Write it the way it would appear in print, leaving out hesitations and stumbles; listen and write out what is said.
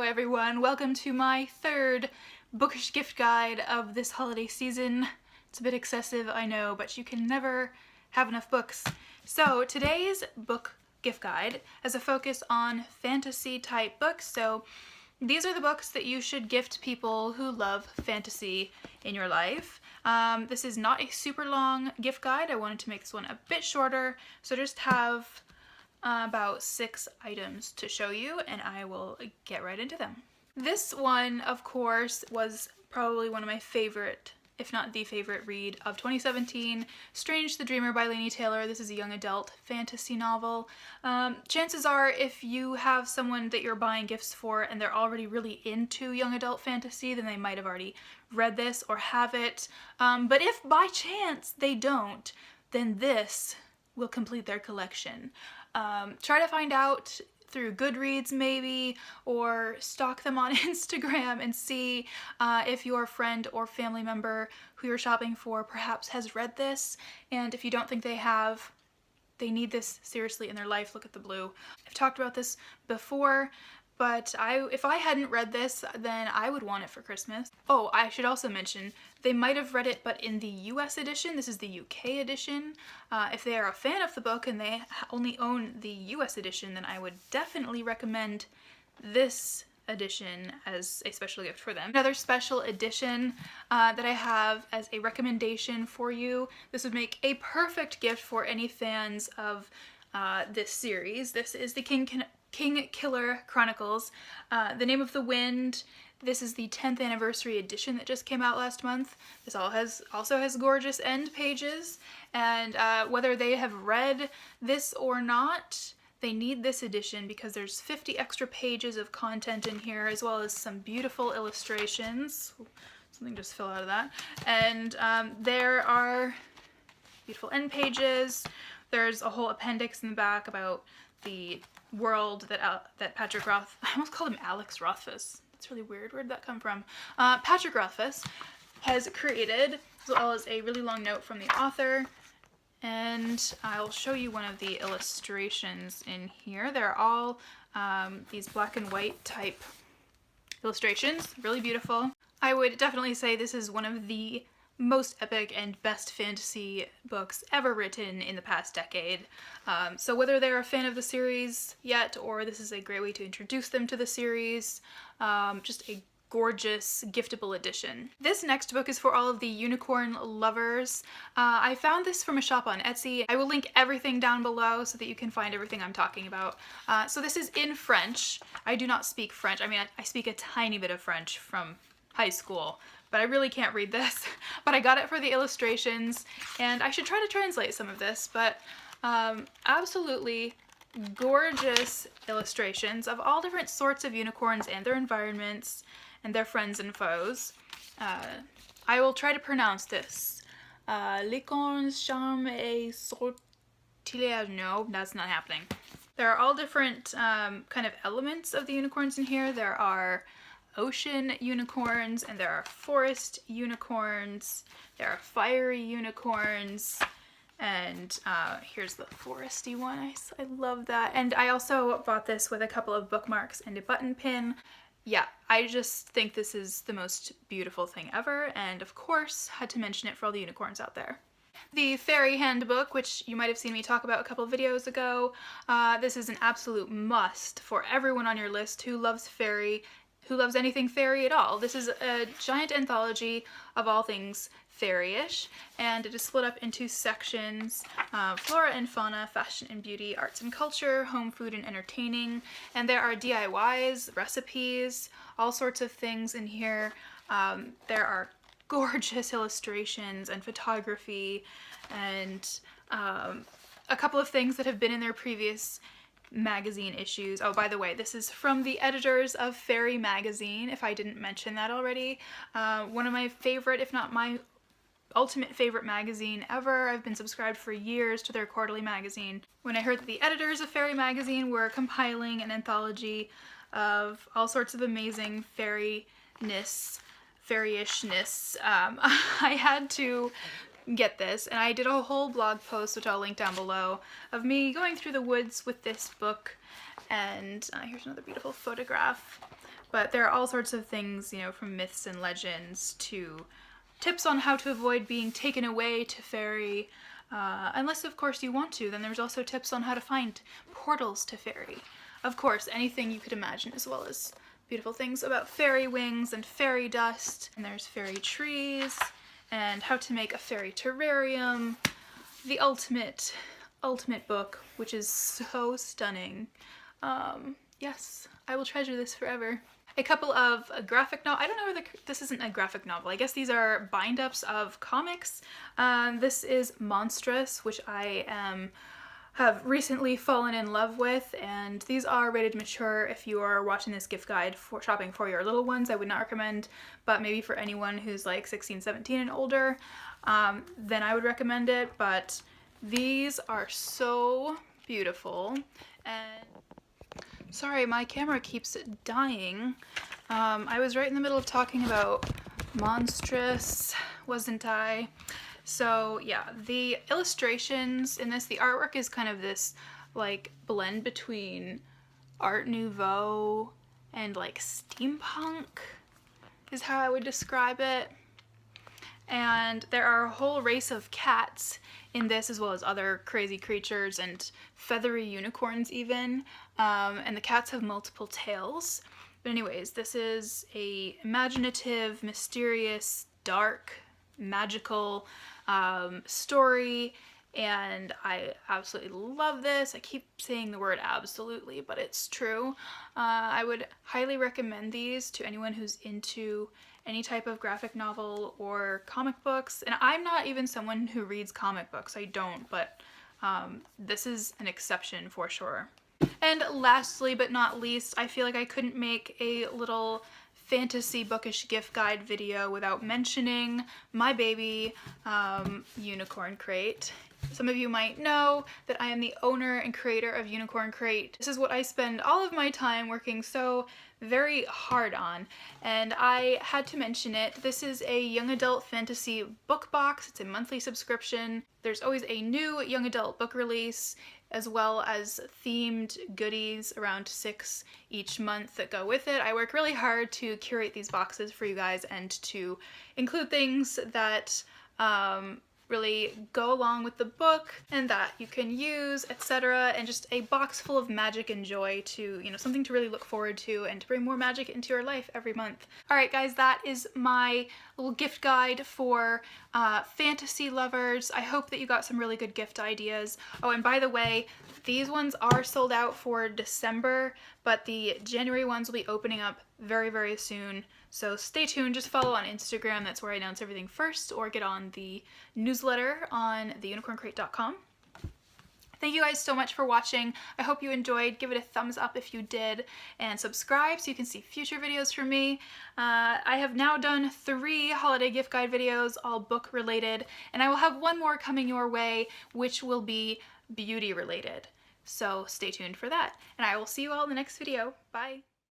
everyone, welcome to my third bookish gift guide of this holiday season. It's a bit excessive, I know, but you can never have enough books. So today's book gift guide has a focus on fantasy type books. So these are the books that you should gift people who love fantasy in your life. This is not a super long gift guide. I wanted to make this one a bit shorter, so just have about 6 items to show you, and I will get right into them. This one, of course, was probably one of my favorite, if not the favorite read of 2017, Strange the Dreamer by Laini Taylor. This is a young adult fantasy novel. Chances are if you have someone that you're buying gifts for and they're already really into young adult fantasy, then they might have already read this or have it. But if by chance they don't, then this will complete their collection. Try to find out through Goodreads maybe, or stalk them on Instagram and see if your friend or family member who you're shopping for perhaps has read this, and if you don't think they have, they need this seriously in their life. Look at the blue. I've talked about this before, but if I hadn't read this, then I would want it for Christmas. Oh, I should also mention, they might have read it, but in the US edition. This is the UK edition. If they are a fan of the book and they only own the US edition, then I would definitely recommend this edition as a special gift for them. Another special edition that I have as a recommendation for you. This would make a perfect gift for any fans of this series. This is the Kingkiller Chronicles. The Name of the Wind. This is the 10th anniversary edition that just came out last month. This also has gorgeous end pages, and whether they have read this or not, they need this edition because there's 50 extra pages of content in here, as well as some beautiful illustrations. Something just fell out of that. And there are beautiful end pages. There's a whole appendix in the back about the world that Patrick Roth, I almost called him Alex Rothfuss. That's really weird. Where did that come from? Patrick Rothfuss has created, as well as a really long note from the author. And I'll show you one of the illustrations in here. They're all these black and white type illustrations. Really beautiful. I would definitely say this is one of the most epic and best fantasy books ever written in the past decade. So whether they're a fan of the series yet, or this is a great way to introduce them to the series, just a gorgeous giftable edition. This next book is for all of the unicorn lovers. I found this from a shop on Etsy. I will link everything down below so that you can find everything I'm talking about. So this is in French. I do not speak French. I mean, I speak a tiny bit of French from high school, but I really can't read this. But I got it for the illustrations, and I should try to translate some of this, but absolutely gorgeous illustrations of all different sorts of unicorns and their environments and their friends and foes. I will try to pronounce this. Licornes, charme et sortilège. No, that's not happening. There are all different kind of elements of the unicorns in here. There are ocean unicorns, and there are forest unicorns, there are fiery unicorns, and here's the foresty one. I love that. And I also bought this with a couple of bookmarks and a button pin. Yeah, I just think this is the most beautiful thing ever, and of course had to mention it for all the unicorns out there. The Faerie Handbook, which you might have seen me talk about a couple of videos ago. This is an absolute must for everyone on your list who loves fairy, who loves anything fairy at all. This is a giant anthology of all things fairy-ish, and it is split up into sections: flora and fauna, fashion and beauty, arts and culture, home, food and entertaining, and there are DIYs, recipes, all sorts of things in here. There are gorgeous illustrations and photography, and a couple of things that have been in their previous magazine issues. Oh, by the way, this is from the editors of Fairy magazine, if I didn't mention that already. One of my favorite, if not my ultimate favorite magazine ever. I've been subscribed for years to their quarterly magazine. When I heard that the editors of Fairy magazine were compiling an anthology of all sorts of amazing fairy-ishness, I had to get this, and I did a whole blog post, which I'll link down below, of me going through the woods with this book And here's another beautiful photograph. But there are all sorts of things, you know, from myths and legends to tips on how to avoid being taken away to fairy. Unless, of course, you want to. Then there's also tips on how to find portals to fairy. Of course, anything you could imagine, as well as beautiful things about fairy wings and fairy dust. And there's fairy trees and how to make a fairy terrarium. The ultimate book, which is so stunning. Yes, I will treasure this forever. A couple of graphic novel. I don't know whether this isn't a graphic novel. I guess these are bind-ups of comics. This is Monstress, which I have recently fallen in love with, and these are rated mature. If you are watching this gift guide for shopping for your little ones, I would not recommend, but maybe for anyone who's like 16, 17 and older, then I would recommend it. But these are so beautiful. And sorry, my camera keeps dying. I was right in the middle of talking about Monstress, wasn't I? So yeah, the illustrations in this, the artwork is kind of this like blend between Art Nouveau and like steampunk is how I would describe it. And there are a whole race of cats in this, as well as other crazy creatures and feathery unicorns even. And the cats have multiple tails. But anyways, this is a imaginative, mysterious, dark, magical story, and I absolutely love this. I keep saying the word absolutely, but it's true. I would highly recommend these to anyone who's into any type of graphic novel or comic books. And I'm not even someone who reads comic books. I don't, but this is an exception for sure. And lastly but not least, I feel like I couldn't make a little fantasy bookish gift guide video without mentioning my baby Unicorn Crate. Some of you might know that I am the owner and creator of Unicorn Crate. This is what I spend all of my time working so very hard on, and I had to mention it. This is a young adult fantasy book box. It's a monthly subscription. There's always a new young adult book release, as well as themed goodies, around 6 each month that go with it. I work really hard to curate these boxes for you guys and to include things that really go along with the book and that you can use, etc. And just a box full of magic and joy to, you know, something to really look forward to and to bring more magic into your life every month. Alright guys, that is my little gift guide for fantasy lovers. I hope that you got some really good gift ideas. Oh, and by the way, these ones are sold out for December, but the January ones will be opening up very, very soon. So stay tuned, just follow on Instagram, that's where I announce everything first, or get on the newsletter on theunicorncrate.com. Thank you guys so much for watching. I hope you enjoyed. Give it a thumbs up if you did, and subscribe so you can see future videos from me. I have now done 3 holiday gift guide videos, all book related, and I will have one more coming your way, which will be beauty related. So stay tuned for that, and I will see you all in the next video. Bye!